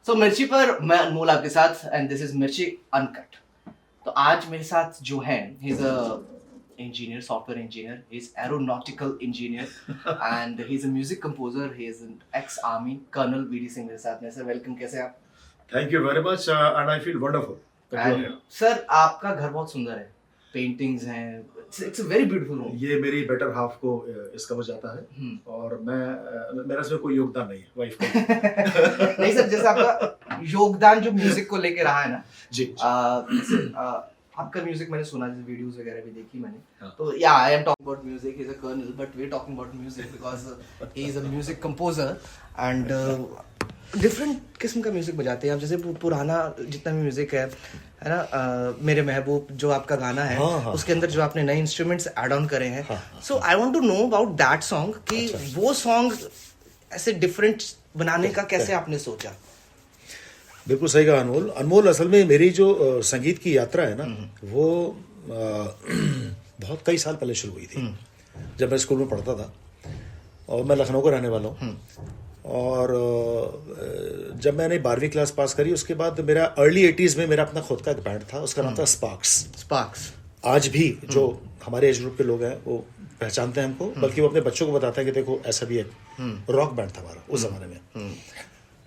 सो मिर्ची पर मैं अनमोल आपके साथ एंड दिस इज मिर्ची अनकट। तो आज मेरे साथ जो है ही is a engineer, software engineer, he's aeronautical engineer and he's a music composer, he is an ex-army colonel VD Singh मेरे साथ में। सर वेलकम, कैसे हैं आप? Thank you very much, and I feel wonderful that you are and here. Sir आपका घर बहुत सुंदर है, पेंटिंग्स हैं, it's a very beautiful room. ये मेरी बेटर हाफ को इसका वजह जाता है और मेरा इसमें कोई योगदान नहीं है वाइफ का। नहीं सर, जैसे आपका योगदान जो म्यूजिक को लेके रहा है ना, जी जैसे आपका म्यूजिक मैंने सुना, जैसे वीडियोस वगैरह भी देखी मैंने, हाँ। तो या I am talking about music, he is a colonel but we are talking about music because he is a music composer and different किस्म का म्यूजिक बजाते हैं आप। जैसे पुराना जितना भी म्यूजिक है ना, मेरे महबूब जो आपका गाना है, हाँ। उसके अंदर जो आपने नए इंस्ट्रूमेंट्स ऐड ऑन करे हैं, so I want to know about that song कि वो सॉन्ग ऐसे डिफरेंट बनाने का कैसे आपने सोचा? बिल्कुल सही कहा अनमोल। अनमोल, असल में मेरी जो संगीत की यात्रा है ना, वो बहुत कई साल पहले शुरू हुई थी, जब मैं स्कूल में पढ़ता था और मैं लखनऊ का रहने वाला हूँ। और जब मैंने 12वीं क्लास पास करी, उसके बाद मेरा अर्ली 80s में मेरा अपना खुद का एक बैंड था, उसका नाम था स्पार्क्स। आज भी जो हमारे एज ग्रुप के लोग हैं वो पहचानते हैं हमको, बल्कि वो अपने बच्चों को बताते हैं कि देखो ऐसा भी एक रॉक बैंड था हमारा उस जमाने में।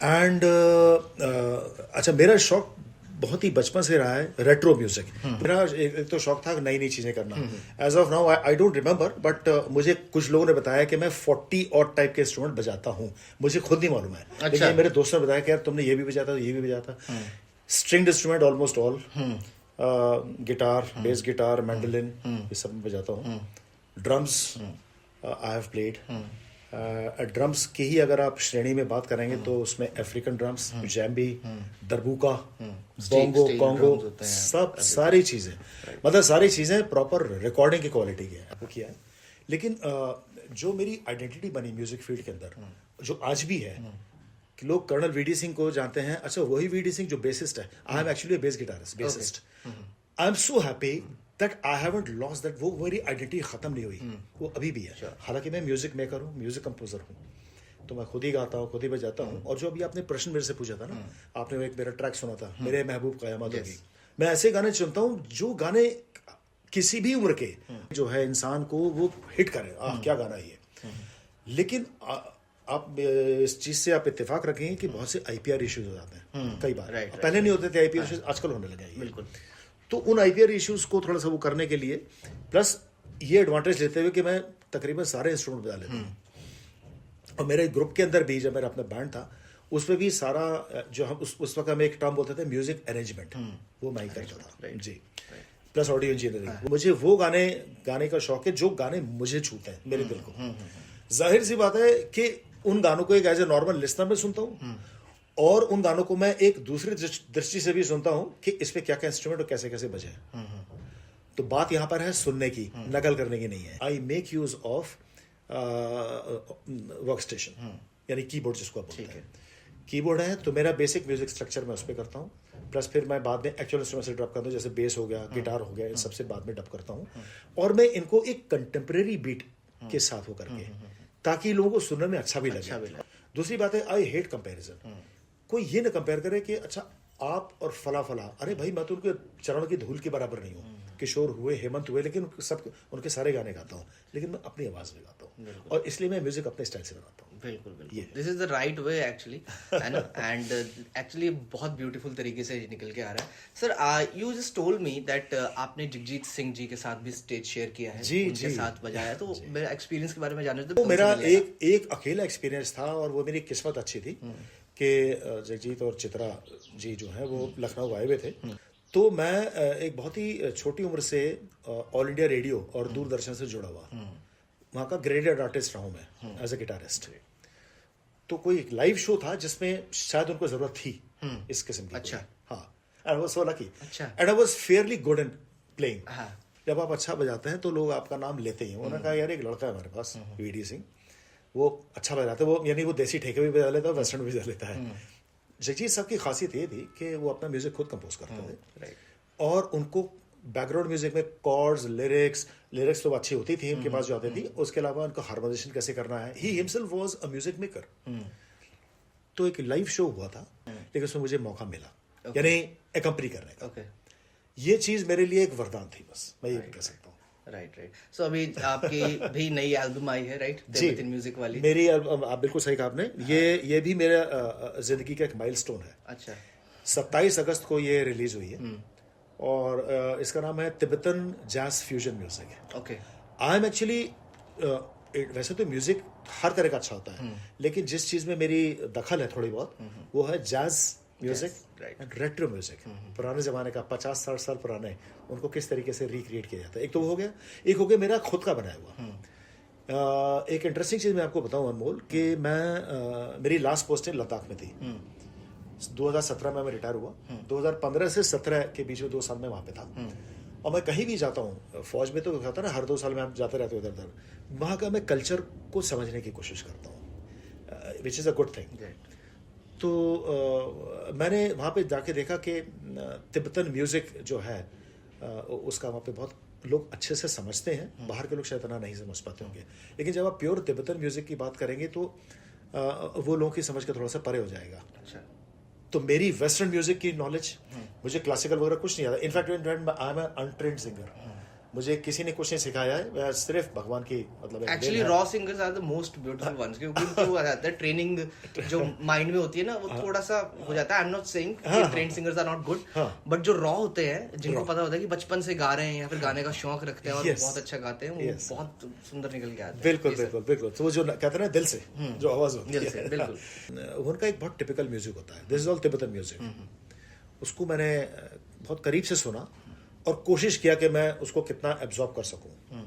एंड अच्छा, मेरा शौक बहुत ही बचपन से रहा है रेट्रो म्यूजिक। मेरा एक तो शौक था नई नई चीजें करना। As of now I don't remember, but मुझे कुछ लोगों ने बताया कि मैं 40 और टाइप के इंस्ट्रूमेंट बजाता हूँ। मुझे खुद नहीं मालूम है, लेकिन मेरे दोस्तों ने बताया कि यार तुमने ये भी बजाता, ये भी बजाता। Stringed instrument almost all, guitar, bass guitar, mandolin, ये सब मैं बजाता हूँ। Drums I have played. Drums की ही अगर आप श्रेणी में बात करेंगे तो उसमें अफ्रीकन ड्रम्स, जैम्बी, दरबूका, बोंगो, कॉन्गो, सब सारी चीजें, मतलब सारी चीजें प्रॉपर रिकॉर्डिंग की क्वालिटी की है किया है। लेकिन जो मेरी आइडेंटिटी बनी म्यूजिक फील्ड के अंदर, जो आज भी है, कि लोग कर्नल वीडी सिंह को जानते हैं। अच्छा, वही वीडी सिंह जो बेसिस्ट है। I am actually bass guitarist, bassist. I am so happy that I haven't lost that. वो मेरी आइडेंटिटी खत्म नहीं हुई, वो अभी भी है। हालांकि मैं म्यूजिक मेकर हूँ, म्यूजिक कंपोजर हूँ, तो मैं खुद ही गाता हूँ, खुद ही बजाता हूँ। और जो अभी आपने प्रश्न मेरे से पूछा था ना, आपने एक मेरा ट्रैक सुना था, मेरे महबूब कयामत होगी। मैं ऐसे गाने चुनता हूँ जो गाने किसी भी उम्र के जो है इंसान को वो हिट करे। क्या गाना ये। लेकिन आप इस चीज से आप इत्तेफाक रखें कि बहुत से आईपीआर इश्यूज हो जाते हैं कई बार। पहले नहीं होते थे आईपीआर इश्यूज, आजकल होने लगे हैं। बिल्कुल। तो उन आईपीआर इश्यूज को थोड़ा सा वो करने के लिए, प्लस ये एडवांटेज लेते हुए कि मैं तकरीबन सारे इंस्ट्रूमेंट बजा लेता हूँ। और मेरे ग्रुप के अंदर भी, जब मेरा अपना बैंड था, उसमें भी सारा जो हम उस वक्त हम एक टर्म बोलते थे म्यूजिक अरेंजमेंट, वो मैं ही करता था जी। Plus audio engineering. मुझे वो गाने का शौक है जो गाने मुझे छूते हैं, मेरे दिल को। जाहिर सी बात है कि उन गानों को एक एज ए नॉर्मल लिसनर में सुनता हूँ, और उन गानों को मैं एक दूसरी दृष्टि से भी सुनता हूं कि इसमें क्या क्या इंस्ट्रूमेंट और कैसे कैसे बजे। तो बात यहां पर है सुनने की, नकल करने की नहीं है। I make use of work station, यानी कीबोर्ड जिसको आप बोलते हैं। कीबोर्ड है तो मेरा बेसिक म्यूजिक स्ट्रक्चर मैं उस पर करता हूँ। प्लस फिर मैं बाद में एक्चुअल इंस्ट्रूमेंट से डब करता हूँ, जैसे बेस हो गया, गिटार हो गया, इन सबसे बाद में डब करता हूँ। और मैं इनको एक कंटेम्प्रेरी बीट के साथ हो करके, ताकि लोगों को सुनने में अच्छा भी लगे। दूसरी बात है, आई हेट कंपेरिजन। कोई ये ना कंपेयर करे कि अच्छा आप और फला, अरे भाई मैं तो उनके चरणों की धूल के बराबर नहीं हूँ। किशोर हुए, हेमंत हुए, लेकिन सब उनके सारे गाने गाता हूँ, लेकिन मैं अपनी आवाज में गाता हूँ, और इसलिए मैं म्यूजिक अपने स्टाइल से बनाता हूँ। बिल्कुल। This is the right way actually, है ना। एंड एक्चुअली बहुत ब्यूटीफुल तरीके से निकल के आ रहा है। Sir you just told me that आपने जगजीत सिंह जी के साथ भी स्टेज शेयर किया है, उनके साथ बजाया, तो मेरा एक्सपीरियंस के बारे में जानना तो मेरा एक अकेला एक्सपीरियंस था, और वो मेरी किस्मत अच्छी थी कि जगजीत और चित्रा जी जो है वो लखनऊ आए हुए थे। तो मैं एक बहुत ही छोटी उम्र से ऑल इंडिया रेडियो और दूरदर्शन से जुड़ा हुआ, वहाँ का ग्रेडेड आर्टिस्ट रहा हूँ मैं एज ए गिटारिस्ट। तो कोई एक लाइव शो था जिसमें शायद उनको जरूरत थी इस किस्म की। अच्छा। हाँ, and I was so lucky, अच्छा। And I was fairly good in playing. जब आप अच्छा बजाते हैं तो लोग आपका नाम लेते ही हैं। उन्होंने कहा यार एक लड़का है हमारे पास, वीडी सिंह, वो अच्छा बजाता है, वो यानी वो देसी ठेके भी बजा लेता है, वेस्टर्न भी बजा लेता है। जगजीत साहब की खासियत ये थी कि वो अपना म्यूजिक खुद कंपोज करते थे, और उनको बैकग्राउंड म्यूजिक में कॉर्ड्स, लिरिक्स तो अच्छी होती थी उनके पास जो आती थी, उसके अलावा उनको हार्मोनाइजेशन कैसे करना है। He himself was a music maker. तो एक लाइव शो हुआ था, लेकिन उसमें मुझे मौका मिला, यानी एकम्पनी करने का। ओके, ये चीज मेरे लिए एक वरदान थी, बस मैं ये कह सकता हूँ। राइट। सो अभी आपकी भी नई एल्बम आई है, राइट? जी, म्यूजिक वाली। मेरी आप बिल्कुल सही कहा आपने। ये भी मेरा जिंदगी का एक माइलस्टोन है। अच्छा। 27 अगस्त को ये रिलीज हुई है और इसका नाम है Tibetan jazz fusion music. Okay. I am actually, वैसे तो म्यूजिक हर तरह का अच्छा होता है, लेकिन जिस चीज में मेरी दखल है थोड़ी बहुत, वो है jazz music and retro music. पुराने जमाने का 50-60 साल पुराने, उनको किस तरीके से रिक्रिएट किया जाता है। एक तो वो हो गया, एक हो गया मेरा खुद का बनाया हुआ। एक इंटरेस्टिंग चीज मैं आपको बताऊं अनमोल, कि मैं मेरी लास्ट पोस्टिंग लद्दाख में थी। 2017 में मैं रिटायर हुआ। 2015 से 17 के बीच में 2 साल में वहां पे था। और मैं कहीं भी जाता हूँ, फौज में तो होता है ना, हर 2 साल में हम जाते रहते हैं उधर उधर। वहां का मैं कल्चर को समझने की कोशिश करता हूँ, which is a good thing. तो मैंने वहाँ पे जाके देखा कि तिब्बतन म्यूजिक जो है उसका वहाँ पे बहुत लोग अच्छे से समझते हैं। बाहर के लोग शायद इतना नहीं समझ पाते होंगे, लेकिन जब आप प्योर तिब्बतन म्यूजिक की बात करेंगे तो वो लोगों की समझ के थोड़ा सा परे हो जाएगा। अच्छा। तो मेरी वेस्टर्न म्यूजिक की नॉलेज, मुझे क्लासिकल वगैरह कुछ नहीं आता। In fact I am untrained singer. मुझे किसी ने कुछ नहीं सिखाया है, मैं सिर्फ भगवान की मतलब actually raw singers are the most beautiful ones, क्योंकि उनको वो आ जाता है ट्रेनिंग जो माइंड में होती है ना, वो थोड़ा सा हो जाता है। आई एम नॉट सेइंग कि trained singers are not good, but जो रॉ होते हैं, जिनको पता होता है कि बचपन से गा रहे हैं या फिर गाने का शौक रखते हैं और बहुत अच्छा गाते हैं, वो बहुत सुंदर निकल के आते हैं। बिल्कुल बिल्कुल बिल्कुल। तो वो जो कहते हैं ना, दिल से जो आवाज होती है, बिल्कुल उनका एक बहुत टिपिकल म्यूजिक होता है। This is all Tibetan music. उसको मैंने बहुत करीब से सुना और कोशिश किया कि मैं उसको कितना एब्जॉर्ब कर सकूं।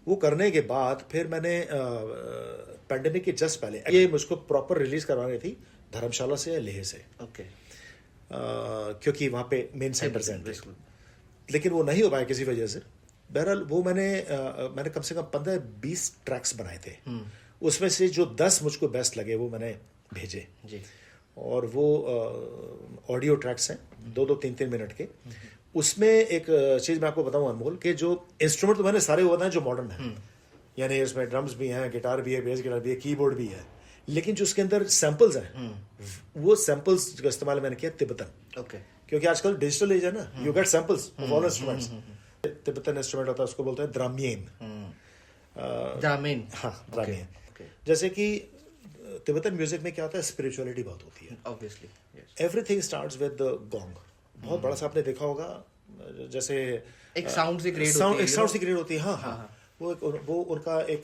वो करने के बाद फिर मैंने पैंडेमिक के जस्ट पहले, ये मुझको प्रॉपर रिलीज करवानी थी धर्मशाला से या लेह से। ओके। क्योंकि वहां पे मेन सेंटर थे, लेकिन वो नहीं हो पाया किसी वजह से। बहरहाल वो मैंने कम से कम 15-20 ट्रैक्स बनाए थे। उसमें से जो 10 मुझको बेस्ट लगे वो मैंने भेजे जी। और वो ऑडियो ट्रैक्स हैं 2-2, 3-3 मिनट के। उसमें एक चीज मैं आपको बताऊं अनमोल, कि जो इंस्ट्रूमेंट तो मैंने सारे वो बताए जो मॉडर्न है, यानी इसमें ड्रम्स भी हैं, गिटार भी है, बेस गिटार भी है, कीबोर्ड भी है, लेकिन जो उसके अंदर सैंपल्स हैं, वो सैंपल्स का इस्तेमाल मैंने किया तिब्बतन। ओके। क्योंकि आजकल डिजिटल एज है ना, you get samples of all instruments. Tibetan instrument होता है, उसको बोलते हैं द्राम्येन। द्रामेन। हाँ, द्राम्येन। जैसे कि तिब्बतन म्यूजिक में क्या होता है, स्पिरिचुअलिटी बहुत होती है। Obviously everything starts with the gong. बहुत बड़ा सा आपने देखा होगा, जैसे एक साउंड से क्रिएट होती है, एक साउंड से क्रिएट होती है। हाँ। वो उनका एक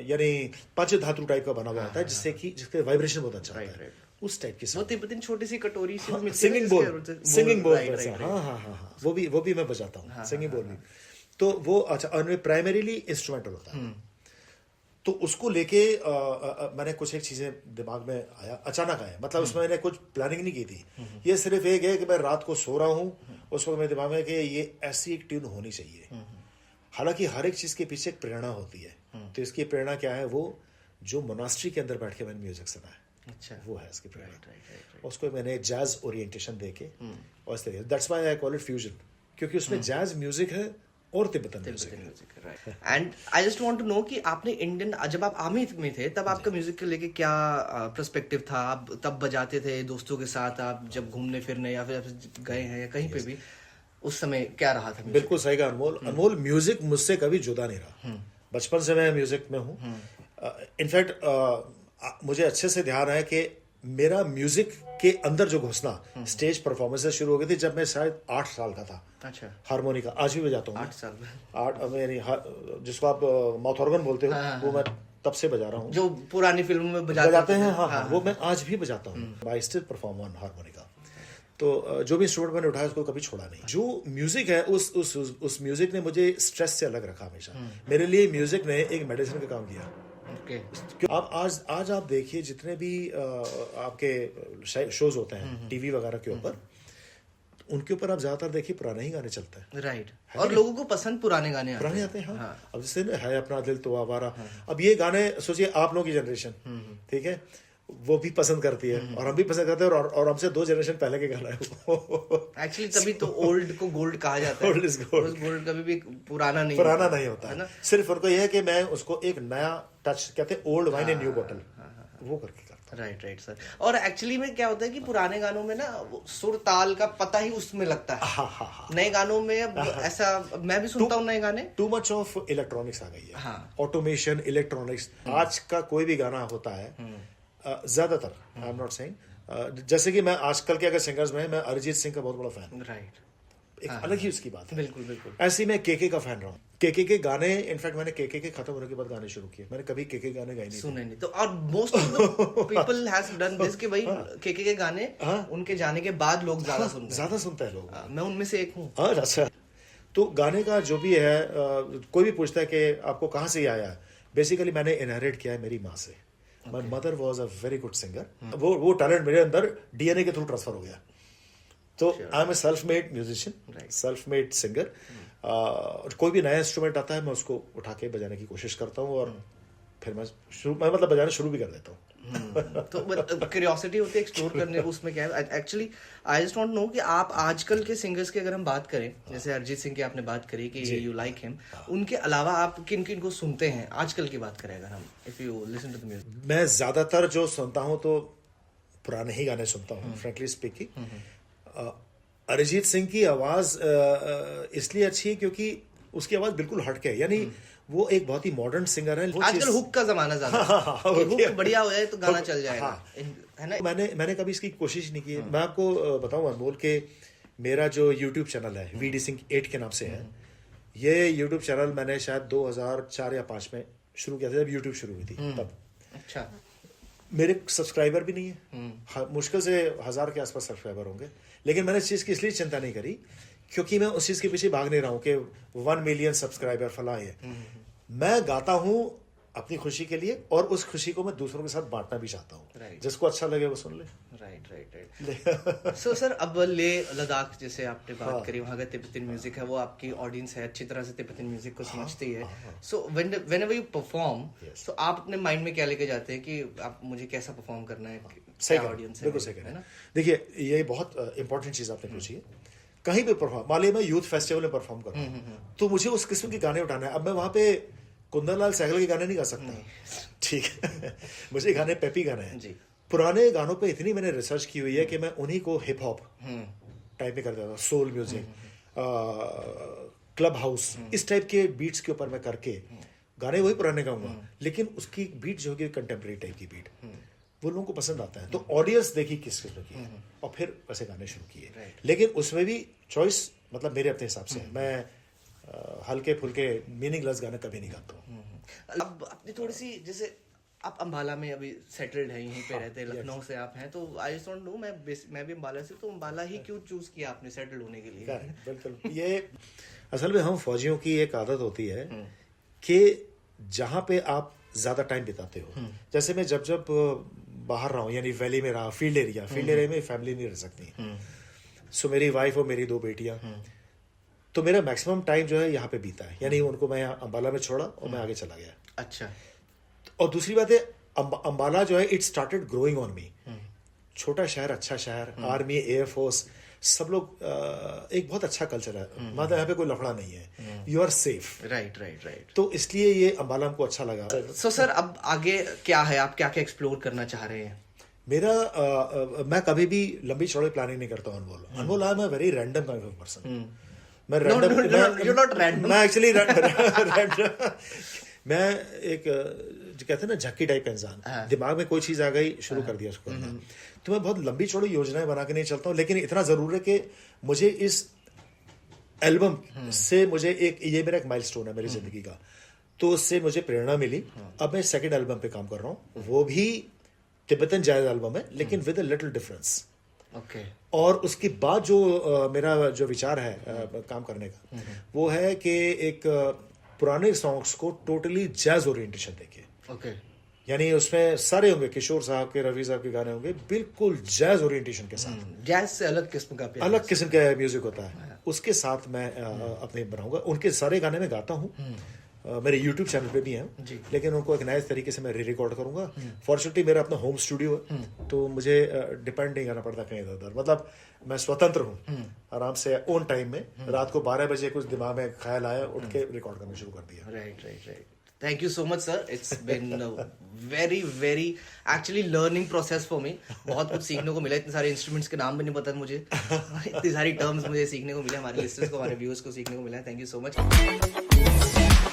यानी पंच धातु टाइप का बना हुआ होता है, जिससे कि जिसके वाइब्रेशन बहुत अच्छा आता है। उस टाइप की वो तिब्बतन छोटी सी कटोरी से मिलती है, सिंगिंग बोल। हाँ, वो भी मैं बजाता हूँ, सिंगिंग बोल भी। तो वो अच्छा, और प्राइमरीली इंस्ट्रूमेंटल होता है। तो उसको लेके मैंने कुछ एक चीजें दिमाग में आया, अचानक आया, मतलब उसमें मैंने कुछ प्लानिंग नहीं की थी। ये सिर्फ एक है कि मैं रात को सो रहा हूँ, उस वक्त मेरे दिमाग में कि ये ऐसी एक ट्यून होनी चाहिए। हालांकि हर एक चीज के पीछे एक प्रेरणा होती है। तो इसकी प्रेरणा क्या है, वो जो मोनास्ट्री के अंदर बैठ के मैंने म्यूजिक सुना है, अच्छा, वो है इसकी प्रेरणा। उसको मैंने जैज ओरिएंटेशन देके, और इस तरीके, that's why I call it fusion, क्योंकि उसमें जैज म्यूजिक है और Tibetan music. And I just want to know कि आपने इंडियन, जब आप आर्मी में थे तब आपका म्यूजिक को लेके क्या पर्सपेक्टिव था? आप तब बजाते थे दोस्तों के साथ, आप जब घूमने फिरने या फिर गए हैं या कहीं पे भी, उस समय क्या रहा था? बिल्कुल सही कहा अनमोल, म्यूजिक मुझसे कभी जुदा नहीं रहा। बचपन से मैं म्यूजिक में हूँ। इनफैक्ट मुझे अच्छे से ध्यान है कि मेरा म्यूजिक के अंदर जो घुसना स्टेज परफॉर्मेंसेस शुरू हो गई थी जब मैं शायद 8 साल का था। अच्छा। हारमोनिका आज भी बजाता हूँ। 8 साल में? 8, यानी जिसको आप माउथ ऑर्गन बोलते हो, वो मैं तब से बजा रहा हूँ, जो पुरानी फिल्मों में बजाते हैं। हाँ, वो मैं आज भी बजाता हूँ। I still perform on harmonica. तो जो भी इंस्ट्रूमेंट मैंने उठाया उसको कभी छोड़ा नहीं। जो म्यूजिक है, उस म्यूजिक ने मुझे स्ट्रेस से अलग रखा हमेशा। मेरे लिए म्यूजिक ने एक मेडिसिन का काम किया। आप आज आप देखिए, जितने भी आपके शोज होते हैं टीवी वगैरह के ऊपर, उनके ऊपर आप ज्यादातर देखिए पुराने ही गाने चलते हैं। राइट। और लोगों को पसंद पुराने गाने आते हैं। हाँ। अब जैसे है अपना दिल तो आवारा, अब ये गाने सोचिए आप लोगों की जनरेशन, ठीक है, वो भी पसंद करती है और हम भी पसंद करते हैं, और हमसे 2 जनरेशन पहले के गाना है एक्चुअली। तभी तो ओल्ड को गोल्ड कहा जाता है। Old is gold. गोल्ड कभी भी पुराना नहीं होता है ना। सिर्फ उनको यह है कि मैं उसको एक नया टच, कहते हैं old wine in new bottle, वो करके करता हूँ। Right sir. और एक्चुअली में क्या होता है कि पुराने गानों में ना वो सुर ताल का पता ही उसमें लगता है। हाँ। नए गानों में अब ऐसा, मैं भी सुनता हूँ नए गाने, टू मच ऑफ इलेक्ट्रॉनिक्स आ गई है। हाँ। Automation, electronics. आज का कोई भी गाना होता है ज्यादातर, आई एम नॉट सेइंग, जैसे कि मैं आजकल के अगर सिंगर्स में, मैं अरिजीत सिंह का बहुत बड़ा फैन हूँ। राइट। एक अलग ही उसकी बात है। बिल्कुल। ऐसे ही मैं केके का फैन रहा हूँ। केके के गाने, इनफैक्ट मैंने केके के खत्म होने के बाद गाने शुरू किए, मैंने कभी केके गाने गाए नहीं सुने नहीं। तो और most of the people has done this कि भाई केके के गाने उनके जाने के बाद लोग ज्यादा सुनते हैं। ज्यादा सुनते हैं लोग। मैं उनमें से एक हूँ। अच्छा। तो गाने का जो भी है, कोई भी पूछता है कि आपको कहाँ से ये आया, बेसिकली मैंने इनहेरिट किया है मेरी माँ से। My mother was a very good singer. वो टैलेंट मेरे अंदर डीएनए के थ्रू ट्रांसफर हो गया। तो I am a self made musician, self made singer. कोई भी नया इंस्ट्रूमेंट आता है मैं उसको उठा के बजाने की कोशिश करता हूँ, और फिर मैं मतलब बजाना शुरू भी कर देता हूँ। तो क्यूरियोसिटी होती है एक्सप्लोर करने, उसमें क्या है actually. I just want know कि आप आजकल के सिंगर्स की अगर हम बात करें, जैसे अरिजीत सिंह की आपने बात करी कि यू लाइक हिम, उनके अलावा आप किन किन को सुनते हैं आजकल की बात करें अगर हम, if you listen to the music? मैं ज्यादातर जो सुनता हूँ तो पुराने ही गाने सुनता हूँ, फ्रेंकली स्पीकिंग। अरिजीत सिंह की आवाज इसलिए अच्छी है क्योंकि उसकी आवाज बिल्कुल हटके है, यानी वो एक बहुत ही मॉडर्न सिंगर है। आजकल हुक का जमाना ज्यादा है कि हुक बढ़िया हो जाए तो गाना चल जाएगा, है ना? मैंने कभी इसकी कोशिश नहीं की। मैं आपको बताऊं अनमोल के, मेरा जो यूट्यूब चैनल है वीडी सिंह 8 के नाम से है। ये यूट्यूब चैनल मैंने शायद 2004 या 5 में शुरू किया था, जब यूट्यूब शुरू हुई थी तब। अच्छा। मेरे सब्सक्राइबर भी नहीं है, मुश्किल से 1000 के आसपास सब्सक्राइबर होंगे, लेकिन मैंने इस चीज की इसलिए चिंता नहीं करी क्योंकि मैं उस चीज के पीछे भाग नहीं रहा हूं कि 1 मिलियन सब्सक्राइबर फला है। मैं गाता हूं अपनी खुशी के लिए, और उस खुशी को मैं दूसरों के साथ बांटना भी चाहता हूं। जिसको अच्छा लगे वो सुन ले। राइट। सो सर, अब लेह लद्दाख जैसे आपने बात करी, वहाँ का तिब्बतन म्यूजिक है, वो आपकी ऑडियंस है अच्छी तरह से तिब्बतन म्यूजिक को समझती है। सो व्हेनेवर यू परफॉर्म, तो आप अपने माइंड में क्या लेके जाते हैं कि आप मुझे कैसा परफॉर्म करना है, सही ऑडियंस है? बिल्कुल सही है ना। देखिए, ये बहुत इंपॉर्टेंट चीज आपने पूछी है। कहीं भी परफॉर्म, मान लीजिए मैं यूथ फेस्टिवल में परफॉर्म कर रहा हूँ, तो मुझे उस किस्म के गाने उठाना है। अब मैं वहां पे कुंदनलाल सहगल के गाने नहीं गा सकता, ठीक है? मुझे गाने पेपी गाने हैं। पुराने गानों पे इतनी मैंने रिसर्च की हुई है कि मैं उन्हीं को हिप हॉप टाइप में कर देता हूँ, सोल म्यूजिक, क्लब हाउस, इस टाइप के बीट्स के ऊपर मैं करके गाने वही पुराने गाऊंगा, लेकिन उसकी बीट जो होगी कंटेम्प्रेरी टाइप की बीट, वो लोगों को पसंद आता है। तो ऑडियंस देखी किस किस्म की है, और फिर वैसे गाने शुरू किए। लेकिन उसमें भी चॉइस मतलब मेरे अपने हिसाब से है। मैं हल्के फुल्के मीनिंगलेस गाने कभी नहीं गाता हूँ। अब अपनी थोड़ी सी, जैसे आप अंबाला में अभी सेटल्ड है, यहीं पे रहते हैं, लखनऊ से आप हैं, तो I just want to know, मैं भी अंबाला से, तो अंबाला ही क्यों चूज किया आपने सेटल्ड होने के लिए? बिल्कुल। ये असल में हम फौजियों की एक आदत होती है कि जहां पे आप ज्यादा टाइम बिताते हो, जैसे मैं जब बाहर रहा हूँ, यानी वैली में रहा, फील्ड एरिया में फैमिली नहीं रह सकती। सो मेरी वाइफ और मेरी 2 बेटियां, तो मेरा मैक्सिमम टाइम जो है यहाँ पे बीता है, यानी उनको मैं अंबाला में छोड़ा और मैं आगे चला गया। अच्छा। और दूसरी बात है, अंबाला जो है it started growing on me. छोटा शहर, अच्छा शहर, आर्मी, एयरफोर्स, सब लोग, एक बहुत अच्छा कल्चर है, मतलब यहाँ पे कोई लफड़ा नहीं है, यू आर सेफ। राइट। तो इसलिए ये अंबाला हमको अच्छा लगा। सो सर, अब आगे क्या है, आप क्या क्या एक्सप्लोर करना चाह रहे हैं? मेरा मैं कभी भी लंबी चौड़ी प्लानिंग नहीं करता हूँ Anmol. I am a very random kind of person. मैं रैंडम, मैं एक्चुअली रैंडम, मैं एक जो कहते हैं ना झक्की टाइप का इंसान, दिमाग में कोई चीज आ गई, शुरू कर दिया उसको करना। तो मैं बहुत लंबी चौड़ी योजनाएं बना के नहीं चलता हूँ, लेकिन इतना जरूर है कि मुझे इस एल्बम से मुझे ये मेरा एक माइलस्टोन है मेरी जिंदगी का, तो उससे मुझे प्रेरणा मिली। अब मैं सेकंड एल्बम पे काम कर रहा हूँ, वो भी तिब्बतन जैज एल्बम है, लेकिन विद अ लिटिल डिफरेंस। और उसके बाद जो मेरा जो विचार है काम करने का, वो है कि एक पुराने सॉन्ग्स को टोटली जैज ओरिएंटेशन देके, यानी उसमें सारे होंगे, किशोर साहब के, रफी साहब के गाने होंगे, बिल्कुल जैज ओरिएंटेशन के साथ। जैज से अलग किस्म का अलग किस्म का म्यूजिक होता है, उसके साथ मैं अपने बनाऊंगा। उनके सारे गाने में गाता हूँ, मेरे YouTube चैनल पे भी हैं, लेकिन उनको एक नए तरीके से मैं री रिकॉर्ड करूंगा। फॉर्चुनेटली मेरा अपना होम स्टूडियो है, तो मुझे डिपेंड नहीं करना पड़ता कहीं इधर उधर, मतलब मैं स्वतंत्र हूँ, आराम से ऑन टाइम में। रात को 12 बजे कुछ दिमाग में ख्याल आया, उठ के रिकॉर्ड करना शुरू कर दिया। Right. Thank you so much, sir. It's been a very, very actually learning process for me. बहुत कुछ सीखने को मिला. इतने सारे इंस्ट्रूमेंट्स के नाम भी नहीं पता मुझे. इतनी सारी टर्म्स मुझे सीखने को मिले. हमारे लिस्टर्स को, हमारे व्यूअर्स को सीखने को मिला. Thank you so much.